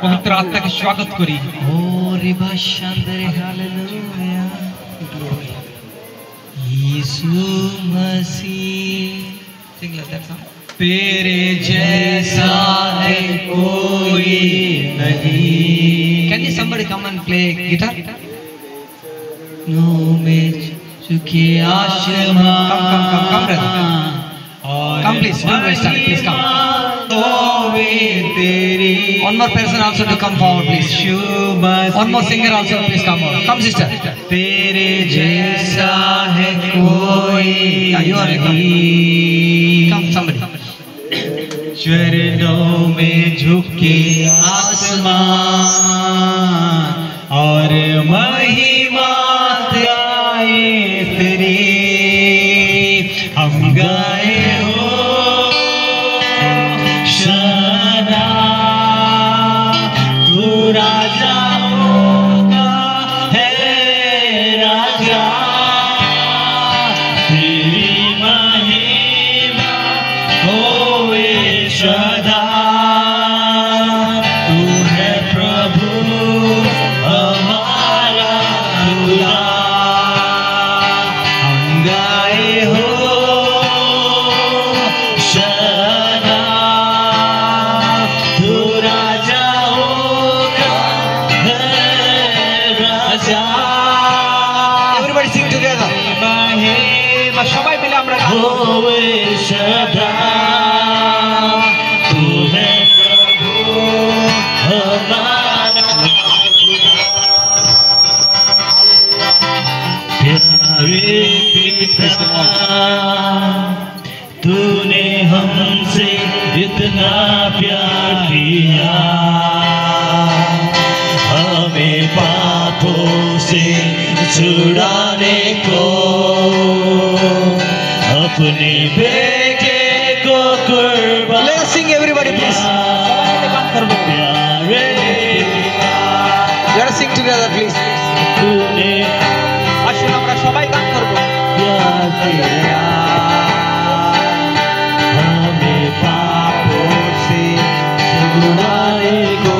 पवित्र आत्मा के स्वागत करी। यीशु मसीह तेरे जैसा है कोई नहीं। Can you somebody come and play guitar? नो में चुके आसमां। Come brother. Come please. Please come. One more person also to come forward, please. One more singer also, please come forward. Come, sister. तेरे जैसा है कोई You are come, somebody. चरणों में झुके आसमान और महिमा गाए तेरी, हम गाए हो शना, तू राजाओं का है राजा, तेरी महिमा होए सदा, तू है प्रभु हमारा खुदा, हम गाए हो सदा, तू राजाओं का है राजा। Everybody sing together. महिमा সবাই মিলে আমরা होए सदा, तू है प्रभु हमारा खुदा। प्यारे पिता, तूने हमसे इतना प्यार किया, हमें पापों से छुड़ाने को अपने बेटे को कुर्बान। Let's sing everybody please. प्यारे पिता, Let us sing together please. तूने আসুন আমরা সবাই গান করব। प्यार किया, हमें पापों से छुड़ाने को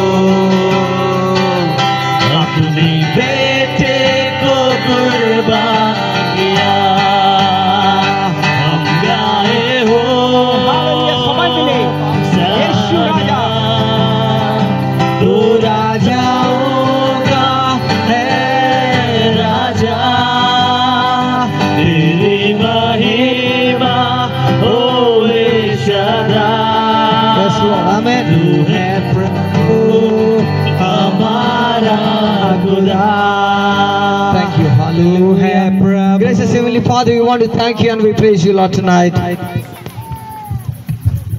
अपने बेटे को कुर्बान किया, हम गाए हो সবাই মিলে यीशु राजा, तू राजाओं का है राजा, तेरी महिमा होए सदा। Yes, Lord. Amen. तू है प्रभु हमारा खुदा। Thank you. Hallelujah. Gracious Heavenly Father, we want to thank you and we praise you, Lord, tonight.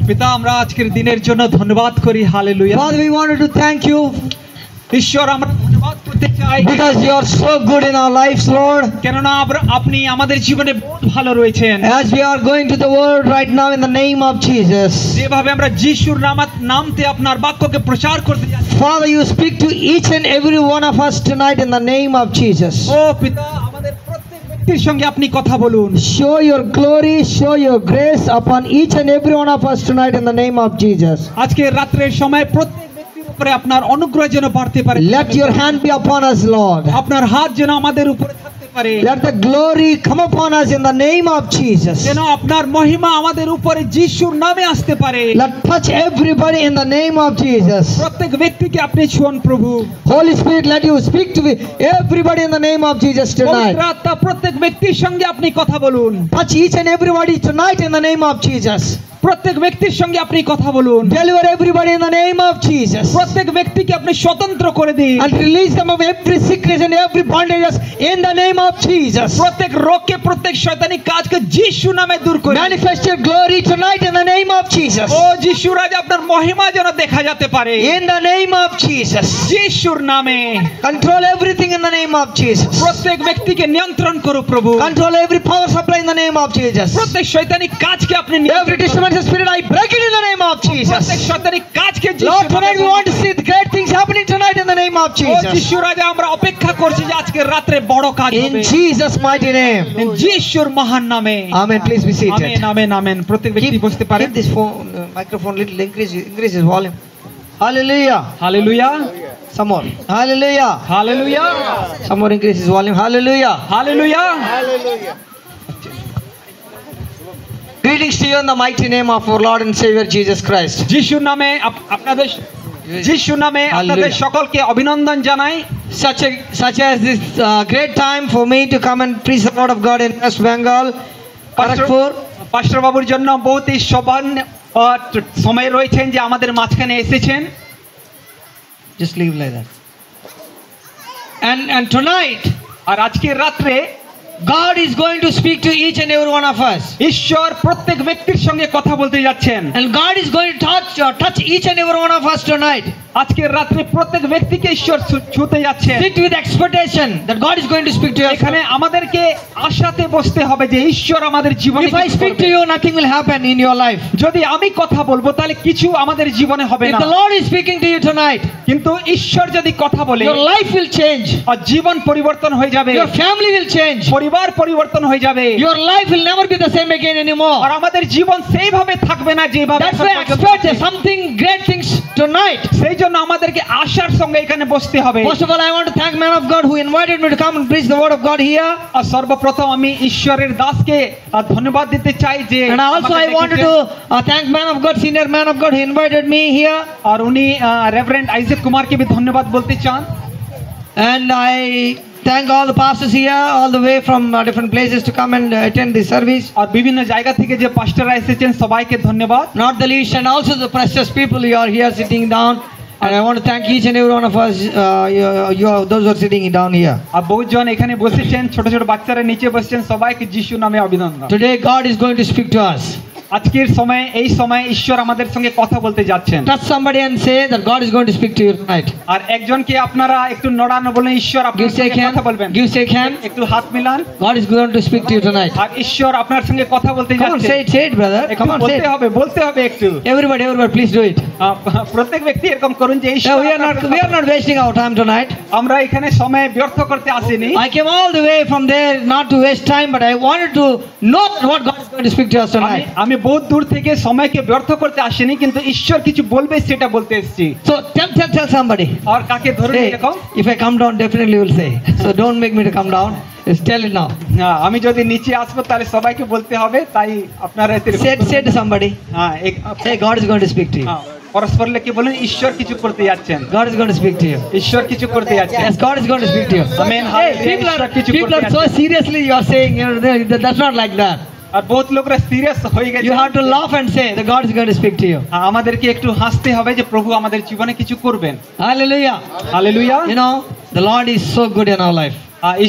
পিতা, আমরা আজকের দিনের জন্য ধন্যবাদ করি। Hallelujah. Father, we wanted to thank you ঈশ্বর, আমরা ধন্যবাদ করতে চাই because you are so good in our lives, Lord. কেননা আপনি আমাদের জীবনে বহুত ভালো রয়েছেন। As we are going to the world right now in the name of Jesus. যেভাবে আমরা যিশুর নামতে আপনার বাক্যকে প্রচার করতে যাচ্ছি, Father, you speak to each and every one of us tonight in the name of Jesus. ও পিতা, আমাদের প্রত্যেক ব্যক্তির সঙ্গে আপনি কথা বলুন। Show your glory, show your grace upon each and every one of us tonight in the name of Jesus. আজকে রাত্রের সময় প্রত্যেক ব্যক্তির উপরে আপনার অনুগ্রহ যেন বাড়তে পারে। Let your hand be upon us, Lord. আপনার হাত যেন আমাদের উপরে থাকতে পারে। Let the glory come upon us in the name of Jesus. যেন আপনার মহিমা আমাদের উপরে যিশুর নামে আসতে পারে। Let touch everybody in the name of Jesus. প্রত্যেক ব্যক্তিকে আপনি ছুঁন প্রভু। Holy Spirit, let you speak to everybody in the name of Jesus tonight. পবিত্র আত্মা প্রত্যেক ব্যক্তির সঙ্গে আপনি কথা বলুন। Touch each and everybody tonight in the name of Jesus. প্রত্যেক ব্যক্তির সঙ্গে আপনি কথা বলুন। Deliver everybody in the name of Jesus. প্রত্যেক ব্যক্তিকে আপনি স্বতন্ত্র করে দিন। And release them of every sickness and every bondages in the name of Jesus. প্রত্যেক রোগকে, প্রত্যেক শয়তানি কাজকে যিশু নামে দূর করুন। Manifest your glory tonight in the name of Jesus. ও যিশু রাজা, আপনার মহিমা যেন দেখা যেতে পারে In the name of Jesus. যিশুর নামে। Control everything in the name of Jesus. প্রত্যেক ব্যক্তিকে নিয়ন্ত্রণ করো প্রভু। Control every power supply in the name of Jesus. প্রত্যেক শয়তানি কাজকে আপনি Every disturbance spirit, I break it in the name of Jesus. প্রত্যেক শয়তানি কাজকে Lord, tonight we want to see the great things happening tonight in the name of O Jesus. যিশু রাজা, আমরা অপেক্ষা করছি যে আজকে রাতে বড় কাজ In হবে Jesus' mighty name. যিশুর মহান নামে। Amen. Please be seated. Amen, amen, amen. প্রত্যেক ব্যক্তি বসতে পারে। Keep this phone, microphone little increase his volume. Hallelujah. Hallelujah. Some more. Hallelujah. Hallelujah. Some more increase his volume. Hallelujah. Hallelujah. Greetings to you in the mighty name of our Lord and Savior Jesus Christ. যিশুর নামে যিশুর নামে আপনাদের সকলকে অভিনন্দন জানাই। Such as this great time for me to come and preach the word of God in West Bengal, Kharagpur. পাস্টর বাবুর জন্য বহুতই সৌভাগ্য সময় রয়েছেন যে আমাদের মাঝখানে এসেছেন। Just leave like that. And tonight, আর আজকের রাত্রে God is going to speak to each and every one of us. ঈশ্বর প্রত্যেক ব্যক্তির সঙ্গে কথা বলতে যাচ্ছেন। And God is going to touch each and every one of us tonight. আজকের রাত্রে প্রত্যেক ব্যক্তিকে ঈশ্বর ছুঁতে যাচ্ছেন। Sit with expectation that God is going to speak to us. এখানে আমাদেরকে আশাতে বসতে হবে যে ঈশ্বর আমাদের জীবনে If I speak to you, nothing will happen in your life. যদি আমি কথা বলবো তাহলে কিছু আমাদের জীবনে হবে If না। the Lord is speaking to you tonight, কিন্তু ঈশ্বর যদি কথা বলে your life will change. আর জীবন পরিবর্তন হয়ে যাবে। Your family will change. পরিবার পরিবর্তন হয়ে যাবে। Your life will never be the same again anymore. আর আমাদের জীবন সেইভাবে থাকবে না যেভাবে। That's why I expect something great things tonight. সেই জন্য আমাদেরকে আশার সঙ্গে এখানে বসতে হবে। First of all, I want to thank man of God who invited me to come and preach the word of God here. আর সর্বপ্রথম আমি ঈশ্বরের দাসকে ধন্যবাদ দিতে চাই যে And also I wanted to thank man of God, senior man of God who invited me here. আর উনি reverend Isaac কুমারকে भी ধন্যবাদ বলতে চান। And I thank all the pastors here all the way from different places to come and attend this service. আর বিভিন্ন জায়গা থেকে যে পাস্টররা এসেছেন সবাইকে ধন্যবাদ। Not the least, and also the precious people who are here sitting down. And I want to thank each and every one of us, those who are sitting down here. আর বহুজন এখানে বসেছেন, ছোট ছোট বাচ্চারা নিচে বসেছেন, সবাইকে যিশুর নামে অভিনন্দন। Today God is going to speak to us. আজকের সময়ে এই সময়ে ঈশ্বর আমাদের সঙ্গে কথা বলতে যাচ্ছেন। Touch somebody and say that God is going to speak to you tonight. আর একজনকে আপনারা একটু নড়ানো বলেন ঈশ্বর আপনার সঙ্গে কথা বলবেন। Give shake hand. একটু হাত Milan. God is going to speak to you tonight. আর ঈশ্বর আপনার সঙ্গে কথা বলতে Come on, যাচ্ছেন। say it, brother. Come on, say it. বলতে হবে একটু। Everybody, please do it. প্রত্যেক ব্যক্তি এরকম করুন যে ঈশ্বর We are not wasting our time tonight. আমরা এখানে সময় ব্যর্থ করতে আসিনি। I came all the way from there not to waste time, but I wanted to know what God is going to speak to us tonight. আমি বহুত দূর থেকে সময়কে ব্যর্থ করতে আসিনি, কিন্তু ঈশ্বর কিছু বলবে সেটা বলতে এসেছি। So tell somebody. আর কাকে ধরুন Hey, এরকম। if I come down, definitely you will say. So don't make me to come down. Just tell it now. আমি যদি নিচে আসবো তাহলে সবাইকে বলতে হবে, তাই আপনারা Say to somebody. হ্যাঁ Say God is going to speak to you. পরস্পরকে কি বলেন ঈশ্বর কিছু করতে যাচ্ছেন। God is going to speak to you. ঈশ্বর কিছু করতে যাচ্ছেন। Yes, God is going to speak to you. Amen. Hey, people are so seriously you are saying, that's not like that. আর বহুত লোকরা সিরিয়াস হয়ে গেছে। You have to laugh and say that God is going to speak to you. আমাদেরকে একটু হাসতে হবে যে প্রভু আমাদের জীবনে কিছু করবেন। Hallelujah. Hallelujah. You know, the Lord is so good in our life.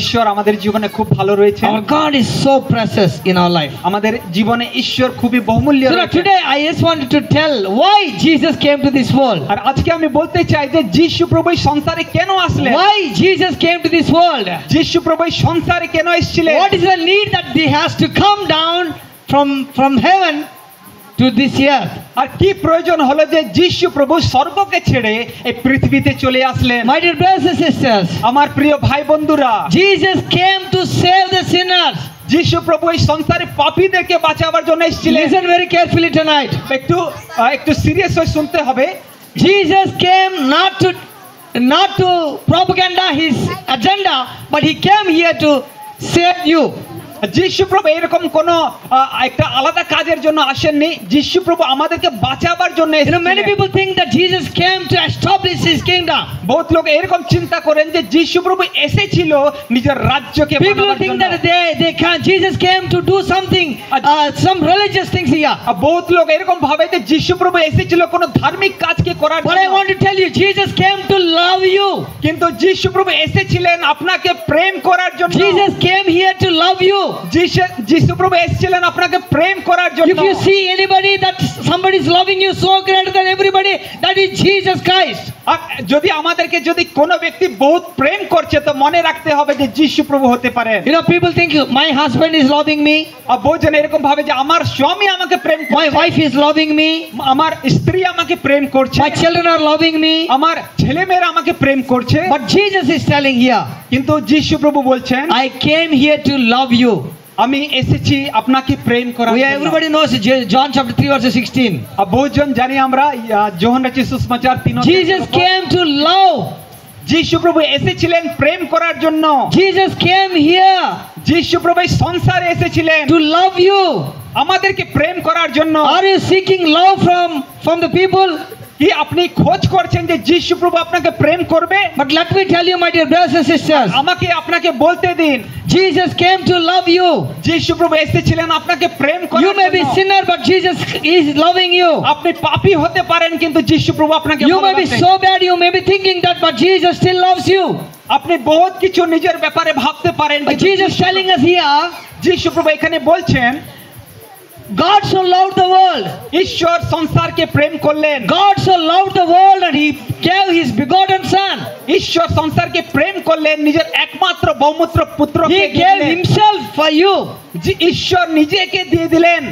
ঈশ্বর আমাদের জীবনে খুব ভালো রয়েছে। Our God is so precious in our life. আমাদের জীবনে ঈশ্বর খুবই বহুমূল্য So রয়েছে। today I just wanted to tell why Jesus came to this world. আর আজকে আমি বলতে চাই যে যিশু প্রভু এই সংসারে কেন আসলেন। Why Jesus came to this world. যিশু প্রভু এই সংসারে কেন এসেছিলেন। What is the need that he has to come down from heaven to this earth? আর কি প্রয়োজন হলো যে যিশু প্রভু স্বর্গকে ছেড়ে এই পৃথিবীতে চলে আসলেন। My dear brothers and sisters, আমার প্রিয় ভাই বন্ধুরা, Jesus came to save the sinners. যিশু প্রভু এই সংসারে পাপীদেরকে বাঁচাবার জন্য এসেছিলেন। Listen very carefully tonight. একটু সিরিয়াস হয়ে শুনতে হবে। Jesus came not to propaganda his agenda, but he came here to save you. যিশু প্রভু এরকম কোন একটা আলাদা কাজের জন্য আসেননি। যিশু প্রভু আমাদেরকে বাঁচাবার জন্য এসেছিলেন। Many people think that Jesus came to establish his kingdom. বহুত লোক এরকম চিন্তা করেন যে যিশু প্রভু এসেছিল নিজের রাজ্যকে People বানাবার think জন্য। that Jesus came to do something, some religious things here. বহুত লোক এরকম ভাবে যে যিশু প্রভু এসেছিল কোন ধার্মিক কাজকে করার But I জন্য। want to tell you, Jesus came to love you. কিন্তু যিশু প্রভু এসেছিলেন আপনাকে প্রেম করার জন্য। Jesus came here to love you. যিশু প্রভু এসেছিলেন আপনাকে প্রেম করার জন্য। If you see anybody that somebody is loving you so greater than everybody, that is Jesus Christ. যদি আমাদেরকে যদি কোনো ব্যক্তি বহুত প্রেম করছে তো মনে রাখতে হবে যে যিশু প্রভু হতে পারে। You know, people think my husband is loving me. আর বহুজন এরকম ভাবে যে আমার স্বামী আমাকে প্রেম করছে। My wife is loving me. আমার স্ত্রী আমাকে প্রেম করছে। My children are loving me. আমার ছেলেমেয়েরা আমাকে প্রেম করছে। But Jesus is telling here, কিন্তু যিশু প্রভু বলছেন I came here to love you. আমি এসেছি আপনাকে প্রেম করার জন্য। Everybody knows John chapter 3 verse 16. বহুজন জানি আমরা যোহন রচিত সুসমাচার 3 Jesus came to love. যিশু প্রভু এসেছিলেন প্রেম করার জন্য। Jesus came here যিশু প্রভু এই সংসারে এসেছিলেন to love you. আমাদেরকে প্রেম করার জন্য। Are you seeking love from the people? কি আপনি খোঁজ করছেন যে যিশু প্রভু আপনাকে প্রেম করবে? But let me tell you, my dear brothers and sisters, আমাকে আপনাকে বলতে দিন, Jesus came to love you. যিশু প্রভু এসেছিলেন আপনাকে প্রেম করার You may be জন্য। sinner, but Jesus is loving you. আপনি পাপী হতে পারেন কিন্তু যিশু প্রভু আপনাকে You may be ভালোবাসেন। so bad, you may be thinking that, but Jesus still loves you. আপনি বহুত কিছু নিজের ব্যাপারে ভাবতে পারেন But কিন্তু Jesus telling us here, যিশু প্রভু এখানে বলছেন God so loved the world. ঈশ্বর সংসারকে প্রেম করলেন। God so loved the world and He gave His begotten Son. ঈশ্বর সংসারকে প্রেম করলেন, নিজের একমাত্র বহুমূত্র পুত্রকে He দিয়ে gave দিলেন। Himself for you. যে ঈশ্বর নিজেকে দিয়ে দিলেন।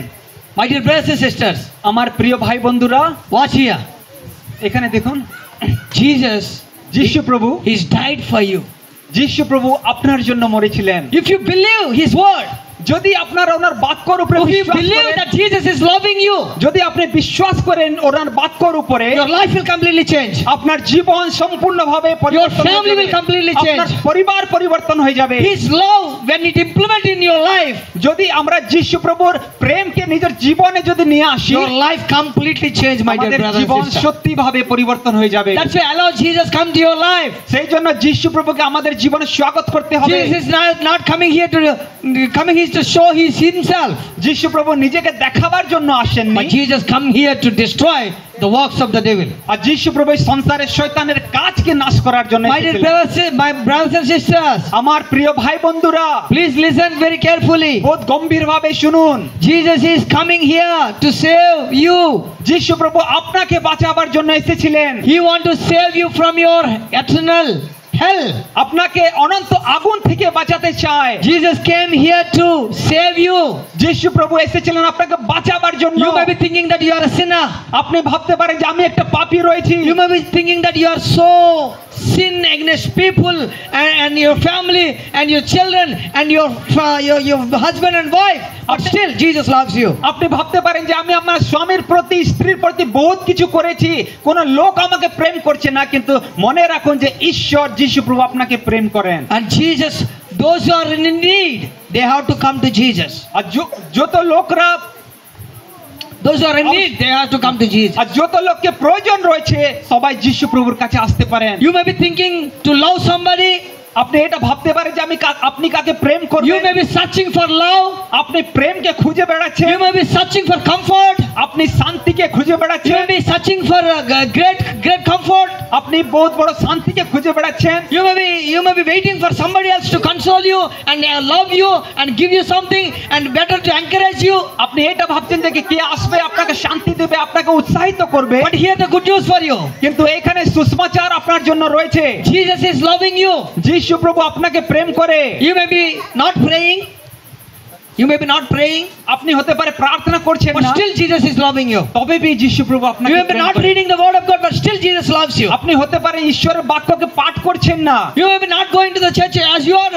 My dear brothers and sisters, আমার প্রিয় ভাই বন্ধুরা watch here. এখানে দেখুন, Jesus, যিশু প্রভু He's died for you. যিশু প্রভু আপনার জন্য মরেছিলেন। If you believe His word, যদি আপনারা ওনার বাক্যর উপরে if you বিশ্বাস believe করেন, that Jesus is loving you, যদি আপনি বিশ্বাস করেন ওনার বাক্যর উপরে, your life will completely change. আপনার জীবন সম্পূর্ণভাবে পরিবর্তন হয়ে family যাবে। will completely change. আপনার পরিবার পরিবর্তন হয়ে যাবে। His love, when it implement in your life, যদি আমরা যিশু প্রভুর প্রেমকে নিজের জীবনে যদি নিয়ে আসি, your life completely change, my dear আমাদের brothers and জীবন sisters. সত্যিভাবে পরিবর্তন হয়ে যাবে। That's why allow Jesus come to your life. সেই জন্য যিশু প্রভুকে আমাদের জীবনে স্বাগত করতে হবে। Jesus is not coming here to show Himself. যিশু প্রভু নিজেকে দেখাবার জন্য আসেননি, But Jesus come here to destroy the works of the devil. আর যিশু প্রভু এই সংসারের শয়তানের কাজকে নাশ করার জন্য My dear এসেছিলেন। brothers and sisters, আমার প্রিয় ভাই বন্ধুরা please listen very carefully. বহুত গম্ভীরভাবে শুনুন, Jesus is coming here to save you. যিশু প্রভু আপনাকে বাঁচাবার জন্য এসেছিলেন। He want to save you from your eternal hell. আপনাকে অনন্ত আগুন থেকে বাঁচাতে চায়। Jesus came here to save you. যিশু প্রভু এসেছিলেন আপনাকে বাঁচাবার জন্য। You may be thinking that you are a sinner. আপনি ভাবতে পারেন যে আমি একটা পাপী রয়েছি। You may be thinking that you are so sin against people and your family and your children and your husband and wife. But still, Jesus loves you. আপনি ভাবতে পারেন যে আমি আমার স্বামীর প্রতি স্ত্রীর প্রতি বহুত কিছু করেছি, কোন লোক আমাকে প্রেম করছে না, কিন্তু মনে রাখুন যে ঈশ্বর যিশু প্রভু আপনাকে প্রেম করেন। And Jesus, those who are in need, they have to come to Jesus. আর যত লোকরা Those who are in need, they have to come to Jesus. আর যত লোককে প্রয়োজন রয়েছে সবাই যিশু প্রভুর কাছে আসতে পারেন। You may be thinking to love somebody. আপনি এটা ভাবতে পারেন যে আপনি কাকে প্রেম You করবেন। may be searching for love. আপনি প্রেমকে খুঁজে বেড়াচ্ছেন। You may be searching for comfort. আপনি শান্তিকে খুঁজে You বেড়াচ্ছেন। may be searching for great comfort. আপনি বহুত বড় শান্তিকে খুঁজে বেড়াচ্ছেন। You may be waiting for somebody else to console you and love you and give you something and better to encourage you. আপনি এটা ভাবছেন যে কে আসবে আপনাকে শান্তি দেবে, আপনাকে উৎসাহিত করবে। But here the good news for you. কিন্তু এখানে সুসমাচার আপনার জন্য রয়েছে। Jesus is loving you. যিশু প্রভু আপনাকে প্রেম করে। You may be not praying. You may be not praying. আপনি হতে পারে প্রার্থনা করছেন But না, still Jesus is loving you. তবে বি যিশু প্রভু You আপনাকে may be প্রেম not করে। reading the word of God, but still Jesus loves you. আপনি হতে পারে ঈশ্বরের বাক্যকে পাঠ করছেন না। You may be not going to the church as you are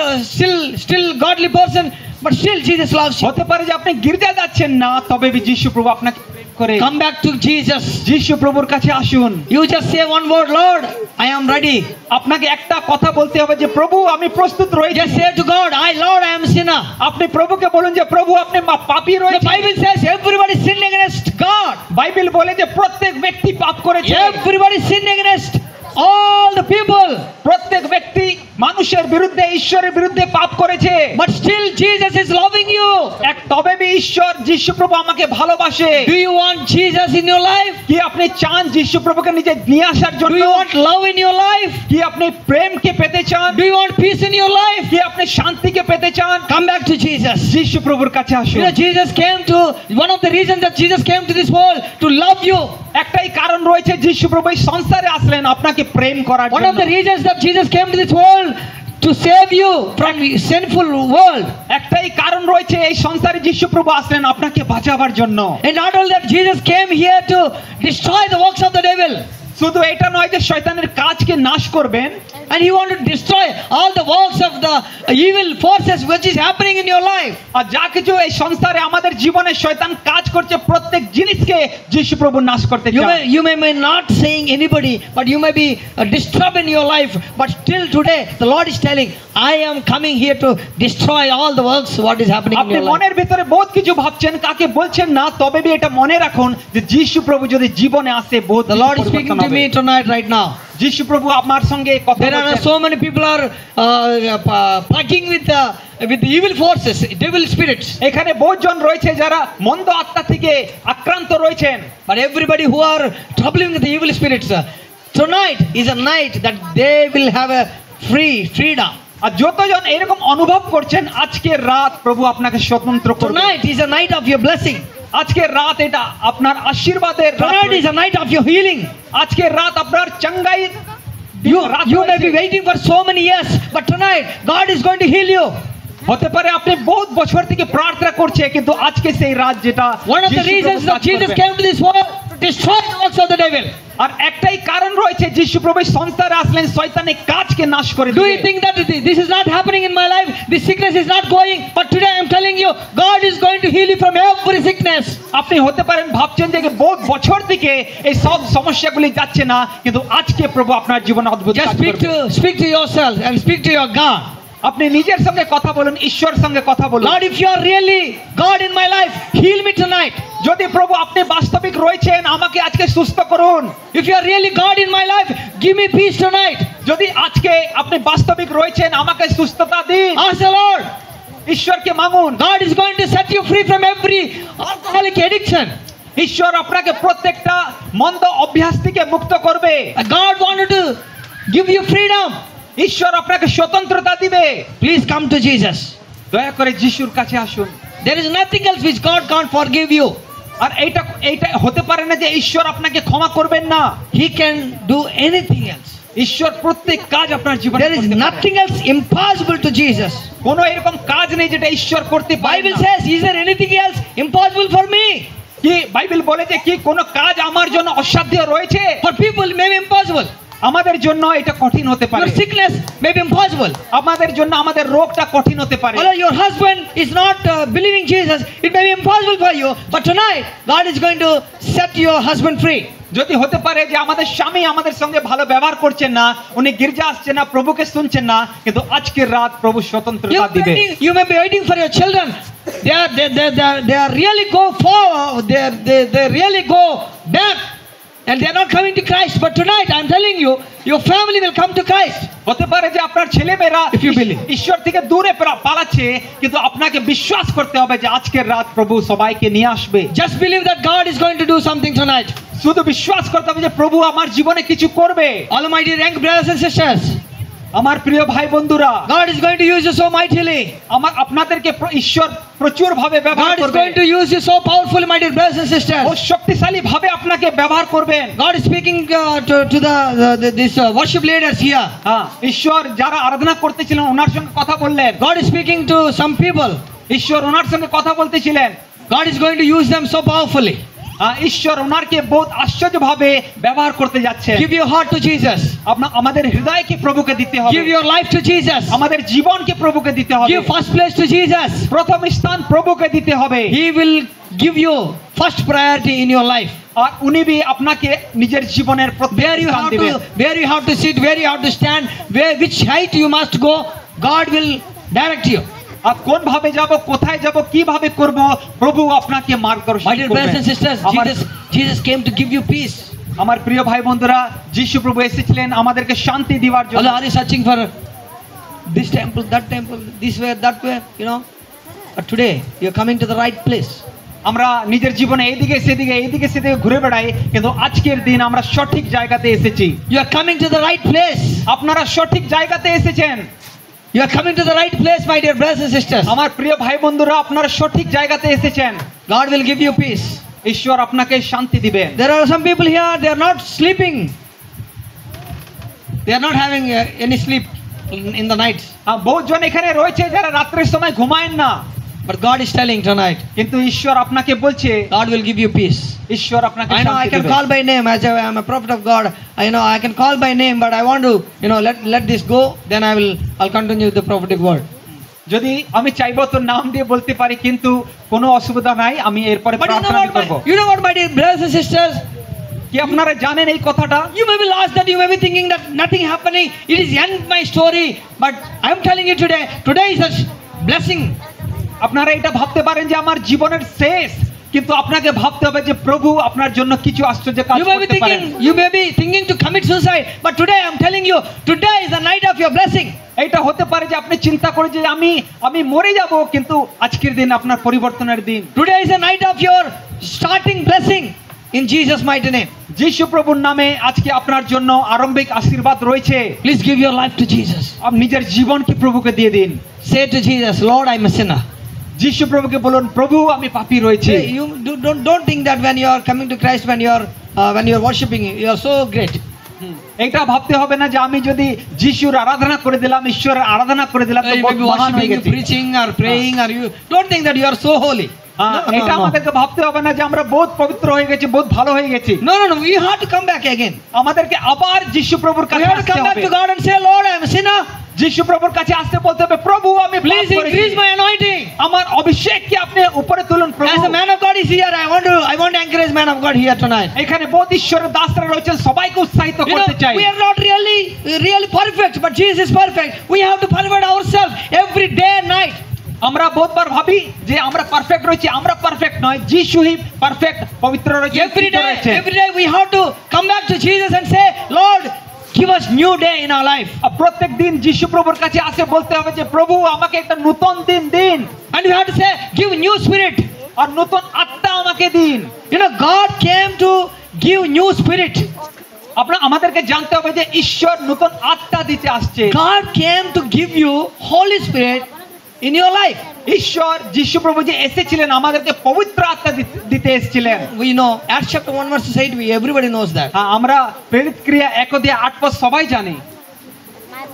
still godly person, but still Jesus loves you. হতে পারে যে আপনি গির্জা যাচ্ছেন না, তবে বি যিশু প্রভু আপনাকে প্রেম করে। Come back to Jesus. যিশু প্রভুর কাছে আসুন। You just say one word, Lord, I am ready. আপনাকে একটা কথা বলতে হবে যে প্রভু আমি প্রস্তুত রয়েছি। Just say to God, Lord, I am sinner. আপনি প্রভুকে বলুন যে প্রভু আপনি পাপী The রয়েছেন। Bible says everybody sinned against God. Bible বলে যে প্রত্যেক ব্যক্তি পাপ করেছে। Everybody sinned against all the people. প্রত্যেক ব্যক্তি মানুষের বিরুদ্ধে ঈশ্বরের বিরুদ্ধে পাপ করেছে। But still Jesus is loving you. তবে বি ঈশ্বর যিশু প্রভু আমাকে ভালোবাসে। Do you want Jesus in your life? কি আপনি চান যিশু প্রভুকে নিজে নিয়ে আসার Do জন্য? you want love in your life? কি আপনি প্রেমকে পেতে চান? Do you want peace in your life? কি আপনি শান্তিকে পেতে চান? Come back to Jesus. যিশু প্রভুর কাছে আসুন। You know, Jesus came to, one of the reasons that Jesus came to this world to love you. একটাই কারণ রয়েছে যিশু প্রভু এই সংসারে আসলেন আপনাকে প্রেম করার One of জন্য। the reasons that Jesus came to this world to save you from sinful world. একটাই কারণ রয়েছে এই সংসারে যিশু প্রভু আসলেন আপনাকে বাঁচাবার জন্য। And not only that, Jesus came here to destroy the works of the devil. শুধু এটা নয় যে শয়তানের কাজকে নাশ করবেন, and He wants to destroy all the works of the evil forces which is happening in your life. আর যা কিছু এই সংসারে আমাদের জীবনে শয়তান কাজ করছে প্রত্যেক জিনিসকে যিশু প্রভু নাশ করতে চান। You may not saying anybody, but you may be disturbed in your life. But still today, the Lord is telling, I am coming here to destroy all the works what is happening in আপনি your life. মনের ভিতরে বহুত কিছু ভাবছেন, কাকে বলছেন না, তবে বি এটা মনে রাখুন যে যিশু প্রভু যদি জীবনে আসে বহুত The Lord is speaking to me tonight, right now. যিশু প্রভু আমার সঙ্গে কথা There are বলছেন। so many people are fighting with the evil forces, devil spirits. এখানে বহুজন রয়েছে যারা মন্দ আত্মা থেকে আক্রান্ত রয়েছেন। But everybody who are troubling with the evil spirits, tonight is a night that they will have a freedom. আর যতজন এরকম অনুভব করছেন, আজকের রাত প্রভু আপনাকে স্বতন্ত্র করবে। Tonight is a night of your blessing. আজকের রাত এটা আপনার আশীর্বাদের রাত। Tonight is a night of your healing. আজকের রাত আপনার চাঙ্গাই You may be waiting for so many years, but tonight God is going to heal you. হতে পারে আপনি বহুত বছর থেকে প্রার্থনা করছে, কিন্তু আজকে সেই রাত যেটা One of the যিশু reasons প্রভু that কাজ Jesus করবেন। came to this world to destroy the works of the devil. আর একটাই কারণ রয়েছে, যিশু প্রভু সংসারে আসলেন শয়তানের কাজকে নাশ করে Do you দিতে। think that this is not happening in my life? This sickness is not going, but today I am telling you, God is going to heal you from every sickness. আপনি হতে পারেন ভাবছেন যে বহুত বছর থেকে এই সব সমস্যাগুলি যাচ্ছে না, কিন্তু আজকে প্রভু আপনার জীবনে অদ্ভুত Just কাজ করবেন। speak to yourself and speak to your God. আপনি নিজের সঙ্গে কথা বলুন, ঈশ্বরের সঙ্গে কথা বলুন। Lord, if you are really God in my life, heal me tonight. যদি প্রভু আপনি বাস্তবিক রয়েছেন, আমাকে আজকে সুস্থ করুন। If you are really God in my life, give me peace tonight. যদি আজকে আপনি বাস্তবিক রয়েছেন, আমাকে সুস্থতা দিন। Ask the Lord. ঈশ্বরকে মাগুন। God is going to set you free from every alcoholic addiction. ঈশ্বর আপনাকে প্রত্যেকটা মন্দ অভ্যাস থেকে মুক্ত করবে। God wanted to give you freedom. ঈশ্বর আপনাকে স্বতন্ত্রতা দিবে। Please come to Jesus. দয়া করে যিশুর কাছে আসুন। There is nothing else which God can't forgive you. আর এইটা হতে পারে না যে ঈশ্বর আপনাকে ক্ষমা করবেন না। He can do anything else. ঈশ্বর প্রত্যেক কাজ আপনার জীবনে There is করতে পারে। nothing else impossible to Jesus. কোনো এরকম কাজ নেই যেটা ঈশ্বর করতে পারে Bible না। says, is there anything else impossible for me? কি বাইবেল বলে যে কি কোনো কাজ আমার জন্য অসাধ্য রয়েছে? For people may be impossible. আমাদের জন্য এটা কঠিন হতে পারে। Your sickness may be impossible. আমাদের জন্য আমাদের রোগটা কঠিন হতে পারে। Although your husband is not believing Jesus, it may be impossible for you. But tonight, God is going to set your husband free. যদি হতে পারে যে আমাদের স্বামী আমাদের সঙ্গে ভালো ব্যবহার করছেন না, উনি গির্জা আসছেন না, প্রভুকে শুনছেন না, কিন্তু আজকের রাত প্রভু স্বতন্ত্রতা দিবে। You may be waiting for your children. They are really go forward. They really go back. And they are not coming to Christ. But tonight, I am telling you, your family will come to Christ. হতে পারে যে আপনার ছেলেমেয়েরা If you believe. ঈশ্বর থেকে দূরে পালাচ্ছে, কিন্তু আপনাকে বিশ্বাস করতে হবে যে আজকের রাত প্রভু সবাইকে নিয়ে আসবে। Just believe that God is going to do something tonight. শুধু বিশ্বাস করতে হবে যে প্রভু আমার জীবনে কিছু করবে। Almighty young brothers and sisters, আমার প্রিয় ভাই বন্ধুরা, God is going to use you so mightily. আপনাদেরকে ঈশ্বর প্রচুর ভাবে ব্যবহার God is করবে। going to use you so powerfully, my dear brothers and O sisters. শক্তিশালী ভাবে আপনাকে ব্যবহার করবেন। God is speaking to this worship leaders here. হ্যাঁ, ঈশ্বর যারা আরাধনা করতেছিলেন ওনার সঙ্গে কথা বললেন। God is speaking to some people. ঈশ্বর ওনার সঙ্গে কথা বলতেছিলেন। God is going to use them so powerfully. ঈশ্বর ওনারকে বহুত আশ্চর্যভাবে ব্যবহার করতে যাচ্ছেন। Give your heart to Jesus. আমাদের হৃদয়কে প্রভুকে দিতে হবে। Give your life to Jesus. আমাদের জীবনকে প্রভুকে দিতে হবে। Give first place to Jesus. প্রথম স্থান প্রভুকে দিতে হবে। He will give you first priority in your life. আর উনি আপনাকে নিজের জীবনের প্রত্যেক স্থান দিবেন। Where you have to sit, where you have to stand, which height you must go, God will direct you. আর কোন ভাবে যাব, কোথায় যাব, কিভাবে করব, প্রভু আপনাকে মার্গদর্শন My dear brothers and sisters, করবেন। Jesus came to give you peace. আমার প্রিয় ভাই বন্ধুরা, যিশু প্রভু এসেছিলেন আমাদেরকে শান্তি দেওয়ার জন্য। Although are you searching for this temple, this way, that way, you know? But today you are coming to the right place. আমরা নিজের জীবনে এইদিকে সেদিকে ঘুরে বেড়াই, কিন্তু আজকের দিন আমরা সঠিক জায়গাতে এসেছি। You are coming to the right place. আপনারা সঠিক জায়গাতে এসেছেন। You are coming to the right place, my dear brothers and sisters. আমার প্রিয় ভাই বন্ধুরা, আপনারা সঠিক জায়গাতে এসেছেন। God will give you peace. ঈশ্বর আপনাকে শান্তি দিবেন। There are some people here, they are not sleeping. They are not having any sleep in the nights. বহুজন এখানে রয়েছে যারা রাত্রের সময় ঘুমায়েন না। But God is telling tonight, কিন্তু ঈশ্বর আপনাকে বলছে, God will give you peace. ঈশ্বর আপনাকে I know I শান্তি can দেবে। call by name as I'm a prophet of God. I know I can call by name, but I want to, let this go. Then I'll continue with the prophetic word. যদি আমি চাইবো তো নাম দিয়ে বলতে পারি, কিন্তু কোনো অসুবিধা নাই, আমি এরপরে But প্রার্থনা করব। you know what, my dear brothers and sisters? কি আপনারা জানেন এই কথাটা? You may be lost, that you may be thinking that nothing happening. It is end my story. But I'm telling you today is a blessing. আপনারা এটা ভাবতে পারেন যে আমার জীবনের শেষ, কিন্তু আপনাকে ভাবতে হবে যে প্রভু আপনার জন্য কিছু আশ্চর্য কাজ করতে পারেন। You may be thinking to commit suicide, but today I'm telling you, today is the night of your blessing. এটা হতে পারে যে আপনি চিন্তা করে যে আমি মরে যাব, কিন্তু আজকের দিন আপনার পরিবর্তনের দিন। Today is the night of your starting blessing in Jesus' mighty name. যিশু প্রভুর নামে আজকে আপনার জন্য আরম্ভিক আশীর্বাদ রয়েছে। Please give your life to Jesus. আপনি নিজের জীবনকে প্রভুকে দিয়ে দিন। Say to Jesus, Lord, I'm a sinner. যিশু প্রভুকে বলুন, প্রভু আমি পাপী রয়েছি। Hey, you don't think that when you are coming to Christ, when you are worshiping, you are so great. এটা ভাবতে হবে না যে আমি যদি যিশুর আরাধনা করে দিলাম, ঈশ্বরের আরাধনা করে দিলাম তো You may বহুত be মহান হয়ে worshiping, গেছি। preaching or praying, or you don't think that you are so holy. এটা আমাদেরকে ভাবতে হবে না যে আমরা বহুত পবিত্র হয়ে গেছি, বহুত ভালো হয়ে গেছি। No. We have to come back again. আমাদেরকে আবার যিশু প্রভুর We কাছে have to আসতে come back হবে। to God and say, Lord, I'm a sinner. যিশু প্রভুর কাছে আসতে বলতে হবে, প্রভু আমি পাপ Please করেছি। increase my anointing. আমার অভিষেককে আপনি উপরে তুলুন প্রভু। As a man of God is here, I want to encourage man of God here tonight. এখানে বহুত ঈশ্বরের দাসরা রয়েছেন, সবাইকে উৎসাহিত করতে চাই। We are not really perfect, but Jesus is perfect. We have to perfect ourselves every day and night. আমরা বহুতবার ভাবি যে আমরা পারফেক্ট রয়েছি, আমরা পারফেক্ট নয়, যিশুই পারফেক্ট, পবিত্র রয়েছে, Every day we have to come back to Jesus and say, Lord, give us new day in our life. প্রত্যেক দিন যিশু প্রভুর কাছে আসে বলতে হবে যে প্রভু আমাকে একটা নতুন দিন দিন, And we have to say, give new spirit. আর নতুন আত্মা আমাকে দিন। God came to give new spirit. আমাদেরকে জানতে হবে যে ঈশ্বর নতুন আত্মা দিতে আসছে। God came to give you Holy Spirit in your life. ঈশ্বর যিশু প্রভু যে এসেছিলেন আমাদেরকে পবিত্র আত্মা দিতে এসেছিলেন। We know Acts chapter 1 verse 8, everybody knows that. আমরা প্রেরিত ক্রিয়া 1:8 সবাই জানি।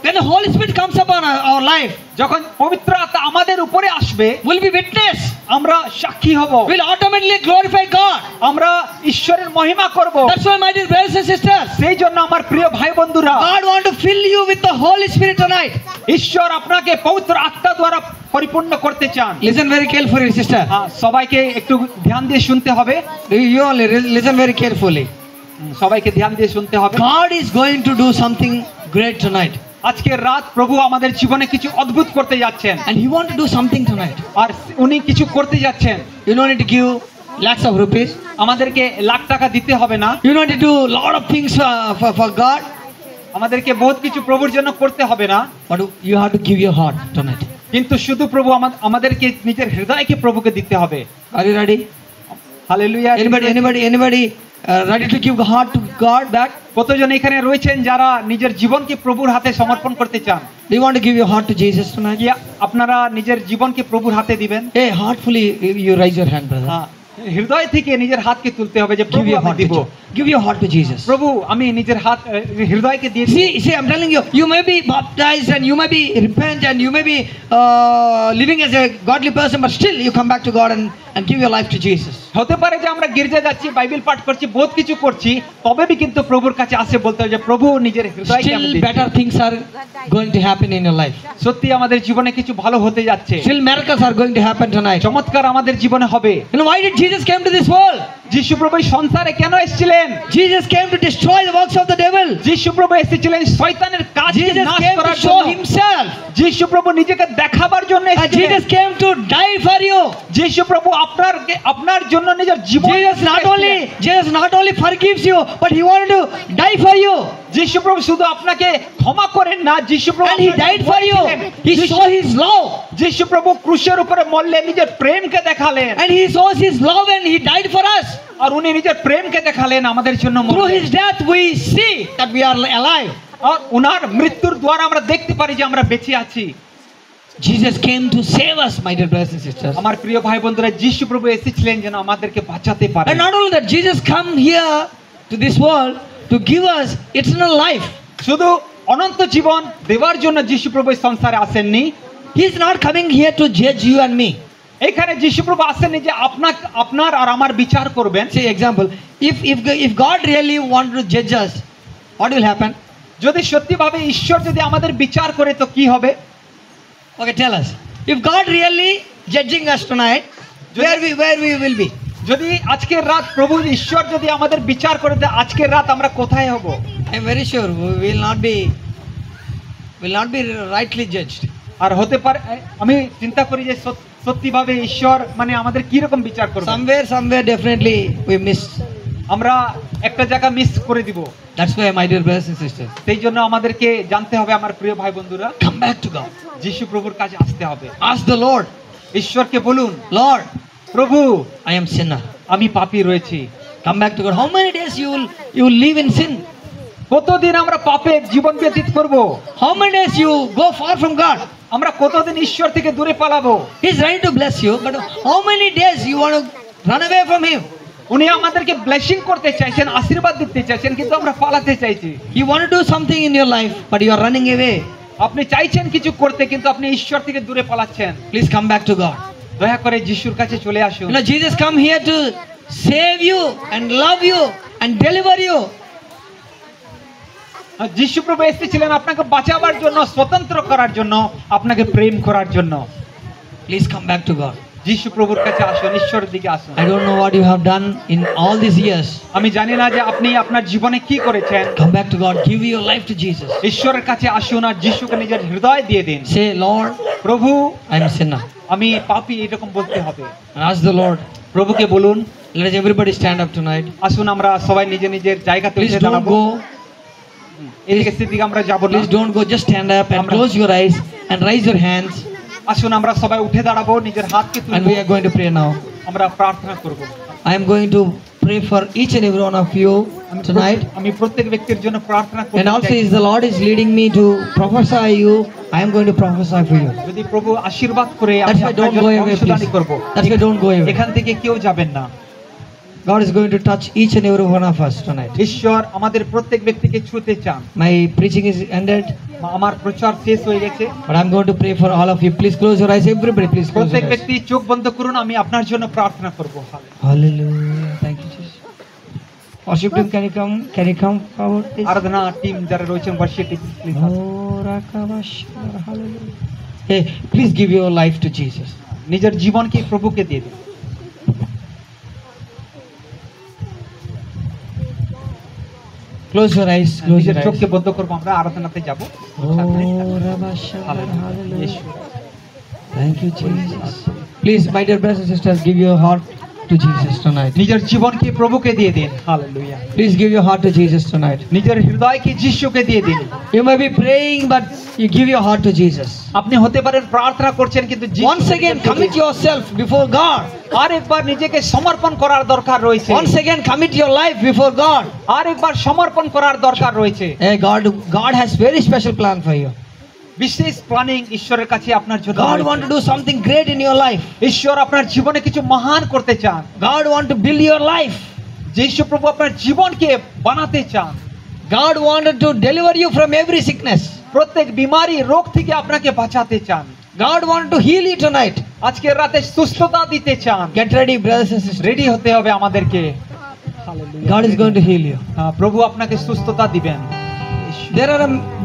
When the Holy Spirit comes upon our life, যখন পবিত্র আত্মা আমাদের উপরে আসবে, we'll be witness. আমরা সাক্ষী হব, We'll automatically glorify God. আমরা ঈশ্বরের মহিমা করব। That's why, my dear brothers and sisters, সেই জন্য আমার প্রিয় ভাই বন্ধুরা, God want to fill you with the Holy Spirit tonight. ঈশ্বর আপনাকে পবিত্র আত্মা দ্বারা পরিপূর্ণ করতে চান। Listen very carefully, sister. সবাইকে একটু ধ্যান দিয়ে শুনতে হবে। You only listen very carefully. সবাইকে ধ্যান দিয়ে শুনতে হবে। God is going to do something great tonight. আজকে রাত প্রভু আমাদের জীবনে কিছু অদ্ভুত করতে যাচ্ছেন, And He want to do something tonight. আর উনি কিছু করতে যাচ্ছেন। You don't need to give lakhs of rupees. আমাদেরকে লাখ টাকা দিতে হবে না। You don't need to do a lot of things for God. আমাদেরকে বহুত কিছু প্রভুর জন্য করতে হবে না, But you have to give your heart tonight. কিন্তু শুধু প্রভু আমাদেরকে নিজের হৃদয়কে প্রভুকে দিতে হবে। Are you ready? Hallelujah. Anybody ready to give heart to God back? কতজন এখানে রয়েছেন যারা নিজের জীবনকে প্রভুর হাতে সমর্পণ করতে চান? Do you want to give your heart to Jesus tonight? কি আপনারা নিজের জীবনকে প্রভুর হাতে দিবেন? Hey, heartfully you raise your hand, brother. হৃদয় থেকে নিজের হাতকে তুলতে হবে যে Give প্রভু your আমি heart দিব। give your heart to Jesus. প্রভু আমি নিজের হাত হৃদয়কে দিয়ে দিই। See, I'm telling you, you may be baptized and you may be repent and you may be living as a godly person, but still you come back to God and give your life to Jesus. হতে পারে যে আমরা গির্জা যাচ্ছি, Bible পাঠ করছি, বহুত কিছু করছি, তবে কিন্তু প্রভুর কাছে আসে বলতে হবে যে প্রভু নিজের হৃদয়কে আমি Still দিচ্ছি। better things are going to happen in your life. সত্যি আমাদের জীবনে কিছু ভালো হতে যাচ্ছে, Still miracles are going to happen tonight. চমৎকার আমাদের জীবনে হবে। Why did Jesus came to this world? যিশু প্রভু সংসারে কেন এসেছিলেন? Jesus came to destroy the works of the devil. যিশু প্রভু এসেছিলেন শয়তানের কাজকে Jesus নাশ came to করার show জন্য। himself. যিশু প্রভু নিজেকে দেখাবার জন্য And এসেছিলেন। Jesus came to die for you. যিশু প্রভু আপনার জন্য নিজের জীবন Jesus not only forgives you, but he wanted to die for you. যিশু প্রভু শুধু আপনাকে ক্ষমা করেন না, যিশু প্রভু And he died for you. He showed his love. যিশু প্রভু ক্রুশের উপরে মরলেন, নিজের প্রেমকে দেখালেন। And he shows his love and he died for us. আর উনি নিজের প্রেমকে দেখালেন আমাদের জন্য। Through his death we see that we are alive. আর উনার মৃত্যুর দ্বারা আমরা দেখতে পারি যে আমরা বেঁচে আছি। Jesus came to save us, my dear brothers and sisters. আমার প্রিয় ভাই বন্ধুরা, যিশু প্রভু এসেছিলেন যেন আমাদেরকে বাঁচাতে পারেন। And not only that, Jesus come here to this world to give us eternal life. শুধু অনন্ত জীবন দেওয়ার জন্য যিশু প্রভু এই সংসারে আসেননি। He is not coming here to judge you and me. এখানে যিশুপ্রভু আসেননি যে আপনার আর আমার বিচার করবেন। See example, if God really want to judge us, what will happen? যদি সত্যিভাবে ঈশ্বর যদি আমাদের বিচার করে তো কি হবে? Okay, tell us. If God really judging us tonight, where we will be? যদি আজকের রাত প্রভু ঈশ্বর যদি আমাদের বিচার করে দেয়, আজকের রাত আমরা কোথায় হব? I'm very sure we will not be rightly judged. আর হতে পারে আমি চিন্তা করি যে সত্যিভাবে ঈশ্বর মানে আমাদের কি রকম বিচার করবে? Somewhere definitely we miss. আমরা একটা জায়গা মিস করে দিব। That's why my dear brothers and sisters, সেই জন্য আমাদেরকে জানতে হবে আমার প্রিয় ভাই বন্ধুরা, come back to God. যিশু প্রভুর কাছে আসতে হবে। Ask the Lord, ঈশ্বরকে বলুন, Lord, প্রভু I am sinner. আমি পাপী রয়েছি। Come back to God. How many days you will live in sin? কতদিন আমরা পাপে জীবন ব্যতীত করব? How many days you go far from God? আমরা কতদিন ঈশ্বর থেকে দূরে পালাবো? He's ready to bless you, but how many days you want to run away from Him? উনি আমাদেরকে ব্লেসিং করতে চাইছেন, আশীর্বাদ দিতে চাইছেন, কিন্তু আমরা পালাতে চাইছি। You want to do something in your life, but you are running away. আপনি চাইছেন কিছু করতে, কিন্তু আপনি ঈশ্বর থেকে দূরে পালাচ্ছেন। Please come back to God. দয়া করে যিশুর কাছে চলে আসুন। You know, Jesus come here to save you and love you and deliver you. যিশু প্রভু এসেছিলেন আপনাকে বাঁচাবার জন্য, স্বতন্ত্র করার জন্য, আপনাকে প্রেম করার জন্য। Please come back to God. যিশু প্রভুর কাছে আসুন, ঈশ্বরের দিকে আসুন। I don't know what you have done in all these years. আমি জানি না যে আপনি আপনার জীবনে কি করেছেন। Come back to God. Give your life to Jesus. ঈশ্বরের কাছে আসুন আর যিশুকে নিজের হৃদয় দিয়ে দিন। Say, Lord, প্রভু I am a sinner. আমি পাপী, এরকম বলতে হবে। And ask the Lord. প্রভুকে বলুন। Let everybody stand up tonight. আসুন আমরা সবাই নিজের জায়গাতে Please উঠে don't দাঁড়াবো। go. এদিকে সেদিকে আমরা যাব না। Please don't go. Just stand up and close your eyes and raise your hands. আসুন আমরা সবাই উঠে দাঁড়াবো, নিজের হাতকে And তুলবো, we are going to pray now. আমরা প্রার্থনা করব। I am going to pray for each and every one of you tonight. আমি প্রত্যেক ব্যক্তির জন্য প্রার্থনা করব। And also, if the Lord is leading me to prophesy you, I am going to prophesy for you. যদি প্রভু আশীর্বাদ করে That's আমি why আপনার don't জন্য go away, ভবিষ্যদ্বাণী please. করব। That's why don't go away. এখান থেকে কেউ যাবেন না। God is going to touch each and every one of us tonight. ঈশ্বর আমাদের প্রত্যেক ব্যক্তিকে ছুঁতে চান। My preaching is ended, আমার প্রচার শেষ হয়ে গেছে। but I'm going to pray for all of you. Please close your eyes. Everybody, please close প্রত্যেক your eyes. ব্যক্তি চোখ বন্ধ করুন, আমি আপনার জন্য প্রার্থনা করব। Hallelujah. Thank you, Jesus. Worship team, can you come forward, please? আরাধনা টিম যারা রয়েছেন বর্ষিয়ে team please. Oh, Rakavashar, hallelujah. Hey, please give your life to Jesus. নিজের জীবনকে প্রভুকে দিয়ে দিন। Close your eyes. Close নিজের your চোখকে eyes. বন্ধ করব, আমরা আরাধনাতে যাব। Oh, Rakavashar, hallelujah. ঈশ্বর। Thank you, Jesus. Please, my dear brothers and sisters, give your heart to Jesus tonight. নিজের জীবনকে প্রভুকে দিয়ে দিন। Hallelujah. Please give your heart to Jesus tonight. নিজের হৃদয়কে যিশুকে দিয়ে দিন। You may be praying, but you give your heart to Jesus. আপনি হতে পারেন প্রার্থনা করছেন, কিন্তু Once again, commit yourself before God. আরেকবার নিজেকে সমর্পণ করার দরকার রয়েছে। Once again, commit your life before God. আরেকবার সমর্পণ করার দরকার রয়েছে। Hey, God has very special plan for you. বিশেষ প্ল্যানিং ঈশ্বরের কাছে আপনার জন্য God রয়েছে। want to do something great in your life. ঈশ্বর আপনার জীবনে কিছু মহান করতে চান। God want to build your life. যিশু প্রভু আপনার জীবনকে বানাতে চান। God wanted to deliver you from every sickness. প্রত্যেক বিমারি, রোগ থেকে আপনাকে বাঁচাতে চান। God wanted to heal you tonight. আজকের রাতে সুস্থতা দিতে চান। Get ready, brothers and sisters. Ready হতে হবে আমাদেরকে। God is going to heal you. প্রভু আপনাকে সুস্থতা দিবেন।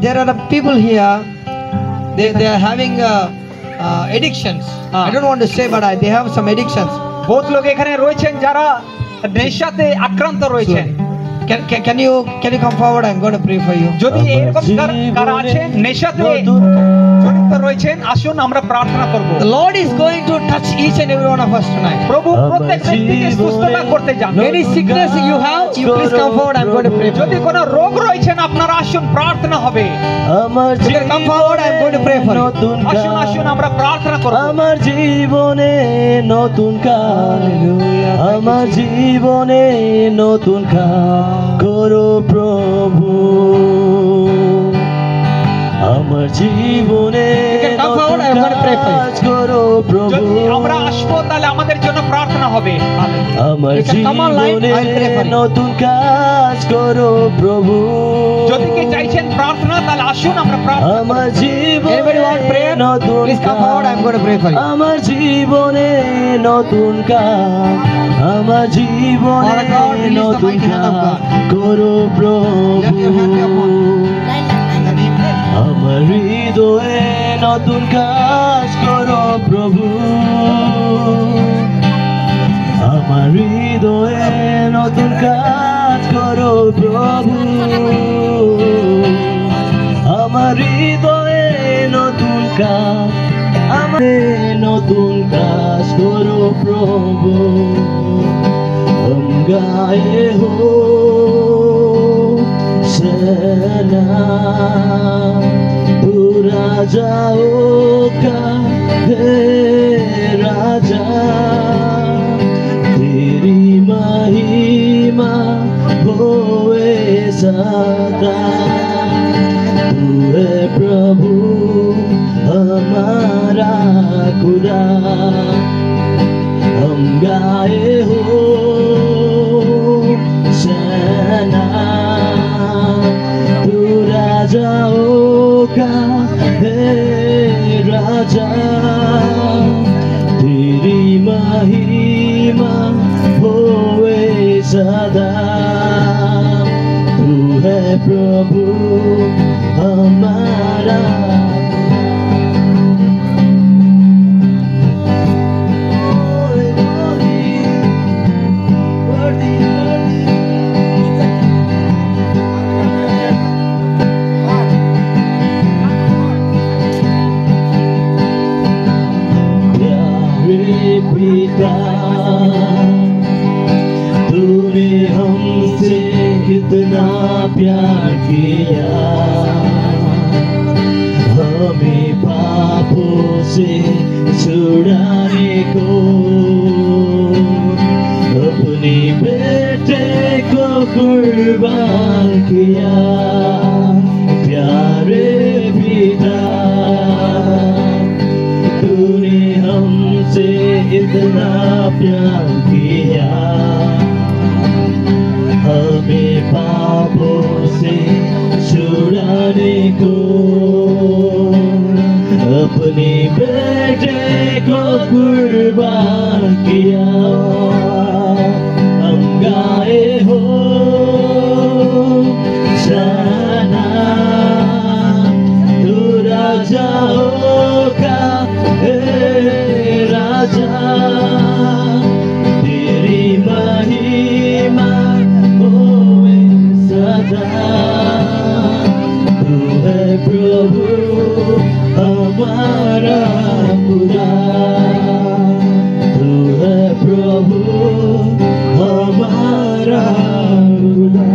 There are people here. They are having addictions. I don't want to say, but they have some addictions. বহুত লোক এখানে রয়েছেন যারা নেশাতে আক্রান্ত রয়েছেন। Can you come forward? I'm going to pray for you. যদি এরকম কারা আছেন নেশাতে জড়িত রয়েছেন, আসুন আমরা প্রার্থনা করব। The Lord is going to touch each and every one of us tonight. প্রভু প্রত্যেক ব্যক্তিকে সুস্থতা করতে চান। Any sickness you have, you please come forward. I'm going to pray for যদি you. কোনো রোগ রয়েছেন আপনারা আসুন, প্রার্থনা হবে। You can come forward. I'm going to pray for you. আসুন আসুন আমরা প্রার্থনা করব। আমার জীবনে নতুন কাল, আমার জীবনে নতুন কাল করো প্রভু, আমার জীবনে You can come forward. I'm going to pray for you. কাজ করো প্রভু যদি আমরা আসবো তাহলে আমাদের জন্য প্রার্থনা হবে। আমার You can come online, জীবনে I'll pray for you. নতুন কাজ করো প্রভু যদি কে চাইছেন প্রার্থনা তাহলে আসুন আমরা প্রার্থনা আমার Anybody want জীবনে prayer? নতুন Please come forward. I'm going to pray for you. আমার জীবনে নতুন কাজ আমার জীবনে Father God, release the নতুন mighty hand of কাজ God. করো Let your hand be upon প্রভু আমার হৃদয়ে নতুন কাজ করো প্রভু আমার হৃদয়ে নতুন কাজ করো প্রভু আমার হৃদয়ে নতুন কাজ আমার নতুন কাজ করো প্রভু हम गाए हो सना तू राजाओं का है राजा तेरी महिमा होए सदा तू है प्रभु हमारा खुदा हम गाए हो सना तू राजाओं का है राजा तेरी महिमा होए सदा तू है प्रभु हमारा पिता तूने हमसे कितना प्यार किया हमें पापों से छुड़ाने को अपने बेटे को कुर्बान किया प्यारे पिता तूने हमसे इतना प्यार किया हमें पापों से छुड़ाने को अपने बेटे को कुर्बान किया हम गाए हो सना तू राजाओं का राजा तेरी महिमा होए सदा तू है प्रभु हमारा खुदा तू है प्रभु हमारा खुदा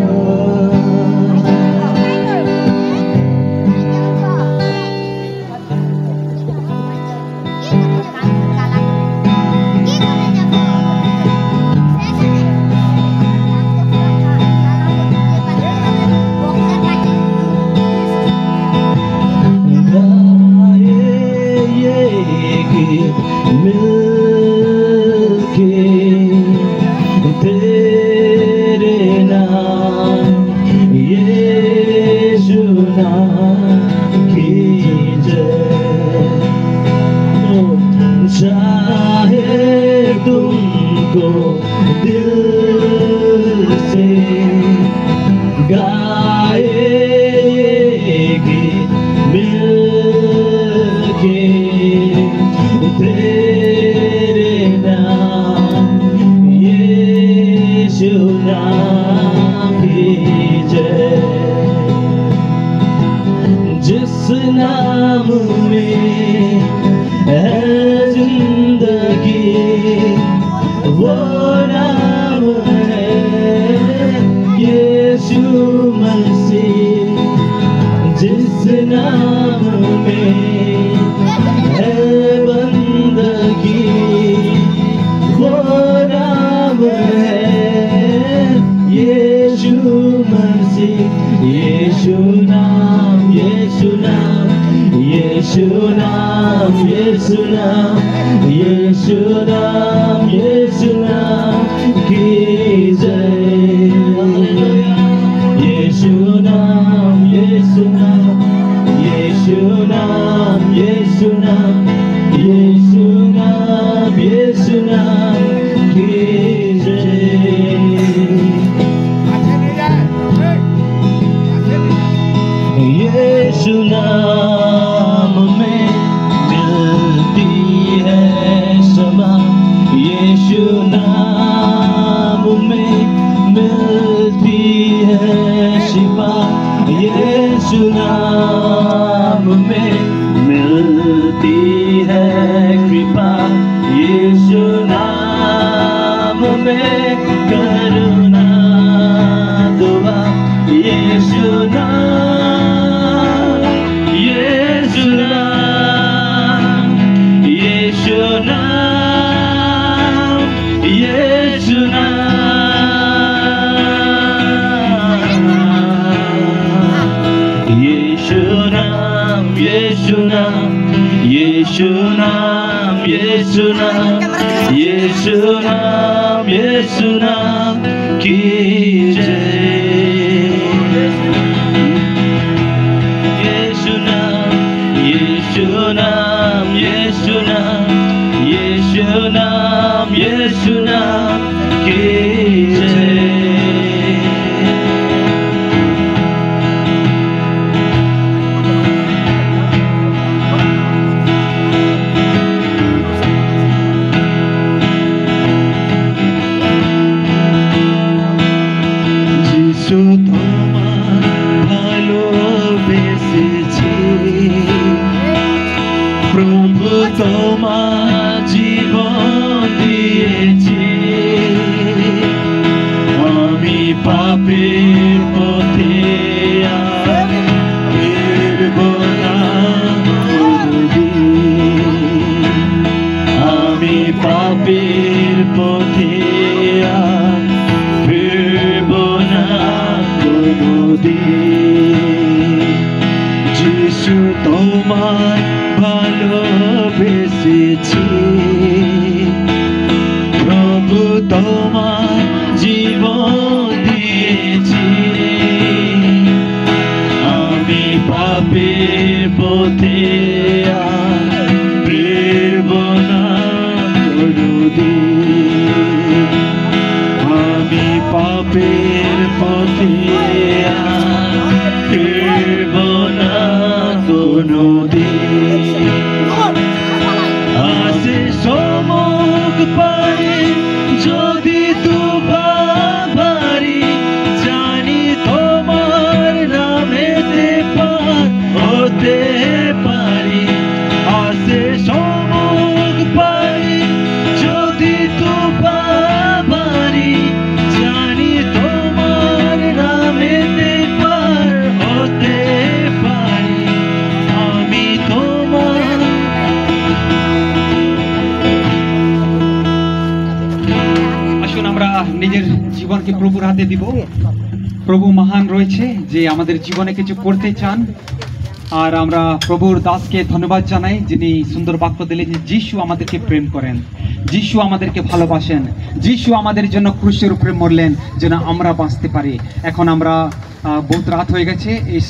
मिलके तेरे नाम यीशु नाम की जय चाहे तुमको दिल से गाएगी मिलके तेरे नाम यीशु नाम की जय जिस नाम में है जिंदगी वो नाम है यीशु मसीह जिस नाम में है बंदगी वो नाम है यीशु मसीह यीशु नाम यीशु नाम यीशु नाम यीशु नाम यीशु नाम की जय यीशु नाम यीशु नाम यीशु नाम यीशु नाम यीशु नाम यीशु नाम की जय यीशु नाम में मिलती है क्षमा यीशु नाम में मिलती है शिफा यीशु नाम में मिलती है कृपा यीशु नाम में करुणा दुआ यीशु नाम यीशु नाम यीशु नाम यीशु नाम यीशु नाम यीशु नाम यीशु नाम यीशु नाम यीशु नाम यीशु नाम की जय यीशु नाम यीशु नाम यीशु नाम यीशु नाम यीशु नाम की जय যিশু তোমার ভালোবেসেছে প্রভু তোমার জীবন দিয়েছে আমি পাপের পথে আর ফিরব না কোনদিন আমি পাপের পথে আর ফিরব না কোনদিন যিশু তোমায় ভালোবেসেছে প্রভু তোমার জীবন দিয়েছে আমি পাপের পথে আর ফিরব না কোনদিন আমি পাপের পথে আর ফিরব না কোনদিন আসে সমুখ পারে যদি তুফান ভারী জানি তোমার নামেতে পার হতে পারি আসে সমুখ পারে যদি তুফান ভারী জানি তোমার নামেতে পার হতে পারি আমি তোমার আসুন আমরা নিজের জীবনকে প্রভুর হাতে দিব প্রভু মহান রয়েছে যে আমাদের জীবনে কিছু করতে চান আর আমরা প্রভুর দাসকে ধন্যবাদ জানাই যিনি সুন্দর বাক্য দিলেন যে যিশু আমাদেরকে প্রেম করেন যিশু আমাদেরকে ভালোবাসেন যিশু আমাদের জন্য ক্রুশের উপরে মরলেন যেন আমরা বাঁচতে পারি এখন আমরা বহুত রাত হয়ে গেছে এই